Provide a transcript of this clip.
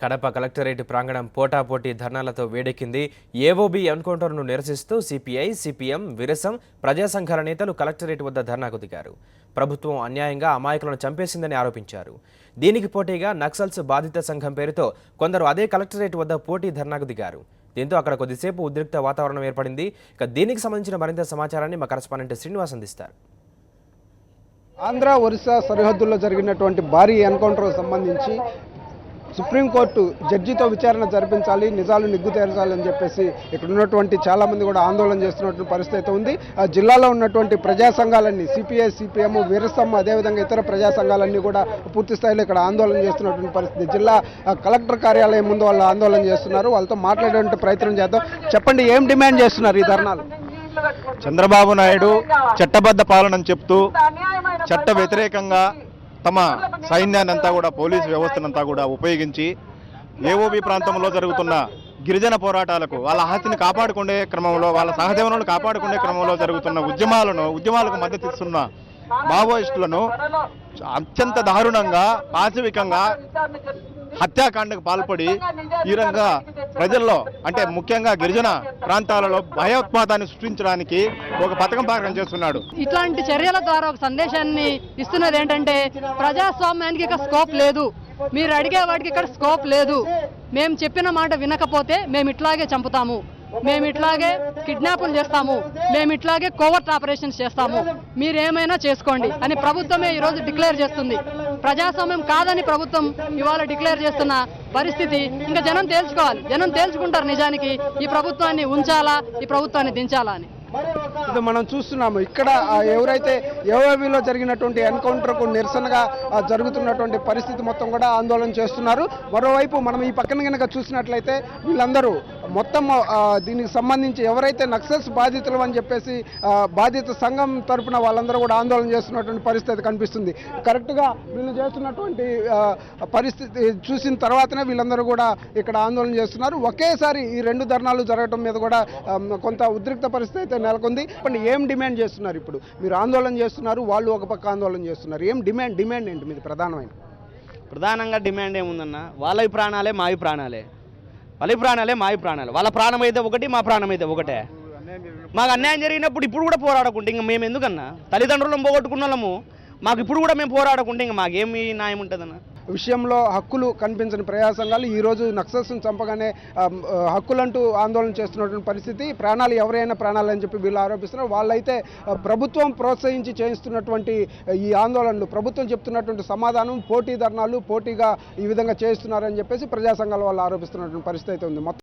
Kadapa collectorate ప్రాంగణం పోటాపోటీ ధర్నాలతో వేడెక్కింది. AOB ఎన్కౌంటర్ను నిరసిస్తూ సిపిఐ, సిపిఎం, విరసం, ప్రజా సంఘాల నేతలు కలెక్టరేట్ వద్ద ధర్నాకు దిగారు. ప్రభుత్వం అన్యాయంగా అమాయకులను చంపేసిందని ఆరోపించారు. దీనికి పోటీగా నక్సల్స్ బాధిత సంఘం పేరుతో కొందరు అదే కలెక్టరేట్ వద్ద పోటీ ధర్నాకు దిగారు. దీంతో అక్కడ కొద్దిసేపు ఉద్రిక్త వాతావరణం ఏర్పడింది. ఇక దీనికి సంబంధించిన మరింత సమాచారాన్ని మా కరెస్పాండెంట్ శ్రీనివాస్ అందిస్తారు. ఆంధ్ర ఒరిస్సా సరిహద్దుల్లో జరిగినటువంటి భారీ ఎన్కౌంటర్కు సంబంధించి సుప్రీంకోర్టు జడ్జితో విచారణ జరిపించాలి, నిజాలు నిగ్గు తేల్చాలని చెప్పేసి ఇక్కడ ఉన్నటువంటి చాలామంది కూడా ఆందోళన చేస్తున్నటువంటి పరిస్థితి ఉంది. ఆ జిల్లాలో ఉన్నటువంటి ప్రజా సంఘాలన్నీ సిపిఐ, సిపిఎం, విరసం, అదేవిధంగా ఇతర ప్రజా సంఘాలన్నీ కూడా పూర్తి స్థాయిలో ఇక్కడ ఆందోళన చేస్తున్నటువంటి పరిస్థితి. జిల్లా కలెక్టర్ కార్యాలయం ముందు వాళ్ళు ఆందోళన చేస్తున్నారు. వాళ్ళతో మాట్లాడేటువంటి ప్రయత్నం చేద్దాం. చెప్పండి, ఏం డిమాండ్ చేస్తున్నారు ఈ ధర్నాలు? చంద్రబాబు నాయుడు చట్టబద్ధ పాలనని చెప్తూ చట్ట వ్యతిరేకంగా తమ సైన్యాన్ని అంతా కూడా పోలీసు వ్యవస్థనంతా కూడా ఉపయోగించి ఏఓబీ ప్రాంతంలో జరుగుతున్న గిరిజన పోరాటాలకు వాళ్ళ ఆస్తిని కాపాడుకునే క్రమంలో, వాళ్ళ సహజీవనాలను కాపాడుకునే క్రమంలో జరుగుతున్న ఉద్యమాలకు మద్దతు ఇస్తున్న మావోయిస్టులను అత్యంత దారుణంగా, పాశవికంగా హత్యాకాండకు పాల్పడి ఈ రకంగా ప్రజల్లో, అంటే ముఖ్యంగా గిరిజన ప్రాంతాలలో భయోత్పాతాన్ని సృష్టించడానికి ఒక పథకం పాకం చేస్తున్నాడు. ఇట్లాంటి చర్యల ద్వారా ఒక సందేశాన్ని ఇస్తున్నది ఏంటంటే ప్రజాస్వామ్యానికి ఇక స్కోప్ లేదు, మీరు అడిగే వాటికి ఇక్కడ స్కోప్ లేదు, మేము చెప్పిన మాట వినకపోతే మేము ఇట్లాగే చంపుతాము, మేము ఇట్లాగే కిడ్నాపులు చేస్తాము, మేము ఇట్లాగే కోవర్ట్ ఆపరేషన్స్ చేస్తాము, మీరేమైనా చేసుకోండి అని ప్రభుత్వమే ఈరోజు డిక్లేర్ చేస్తుంది. ప్రజాస్వామ్యం కాదని ప్రభుత్వం ఇవాళ డిక్లేర్ చేస్తున్న పరిస్థితి. ఇంకా జనం తేల్చుకోవాలి, జనం తేల్చుకుంటారు నిజానికి ఈ ప్రభుత్వాన్ని ఉంచాలా, ఈ ప్రభుత్వాన్ని దించాలా అని. ఇది మనం చూస్తున్నాము. ఇక్కడ ఎవరైతే ఏఓబీలో జరిగినటువంటి ఎన్కౌంటర్కు నిరసనగా జరుగుతున్నటువంటి పరిస్థితి మొత్తం కూడా ఆందోళన చేస్తున్నారు. మరోవైపు మనం ఈ పక్కన కనుక చూసినట్లయితే వీళ్ళందరూ మొత్తం దీనికి సంబంధించి ఎవరైతే నక్సల్స్ బాధితులు అని చెప్పేసి బాధిత సంఘం తరపున వాళ్ళందరూ కూడా ఆందోళన చేస్తున్నటువంటి పరిస్థితి కనిపిస్తుంది. కరెక్ట్గా వీళ్ళు చేస్తున్నటువంటి పరిస్థితి చూసిన తర్వాతనే వీళ్ళందరూ కూడా ఇక్కడ ఆందోళన చేస్తున్నారు. ఒకేసారి ఈ రెండు ధర్నాలు జరగడం మీద కూడా కొంత ఉద్రిక్త పరిస్థితి అయితే నెలకొంది. ఇప్పుడు ఏం డిమాండ్ చేస్తున్నారు? ఇప్పుడు మీరు ఆందోళన చేస్తున్నారు, వాళ్ళు ఒక పక్క ఆందోళన చేస్తున్నారు. ఏం డిమాండ్ ఏంటి మీది? ప్రధానంగా డిమాండ్ ఏముందన్న, వాళ్ళవి ప్రాణాలే మావి ప్రాణాలే, వాళ్ళవి ప్రాణాలే మావి ప్రాణాలు. వాళ్ళ ప్రాణం అయితే ఒకటి, మా ప్రాణం అయితే ఒకటే. మాకు అన్యాయం జరిగినప్పుడు ఇప్పుడు కూడా పోరాడకుంటే ఇంకా మేము ఎందుకన్నా? తల్లిదండ్రులను పోగొట్టుకున్న వాళ్ళము మాకు ఇప్పుడు కూడా మేము పోరాడకుంటే ఇంకా మాకేమి న్యాయం ఉంటుందన్న? విషయంలో హక్కులు కనిపించని ప్రజా సంఘాలు ఈరోజు నక్సల్స్ను చంపగానే హక్కులంటూ ఆందోళన చేస్తున్నటువంటి పరిస్థితి. ప్రాణాలు ఎవరైనా ప్రాణాలు అని చెప్పి వీళ్ళు ఆరోపిస్తున్నారు. వాళ్ళైతే ప్రభుత్వం ప్రోత్సహించి చేయిస్తున్నటువంటి ఈ ఆందోళనలు, ప్రభుత్వం చెప్తున్నటువంటి సమాధానం పోటీ ధర్నాలు, పోటీగా ఈ విధంగా చేస్తున్నారని చెప్పేసి ప్రజా సంఘాల వాళ్ళు ఆరోపిస్తున్నటువంటి పరిస్థితి అయితే ఉంది.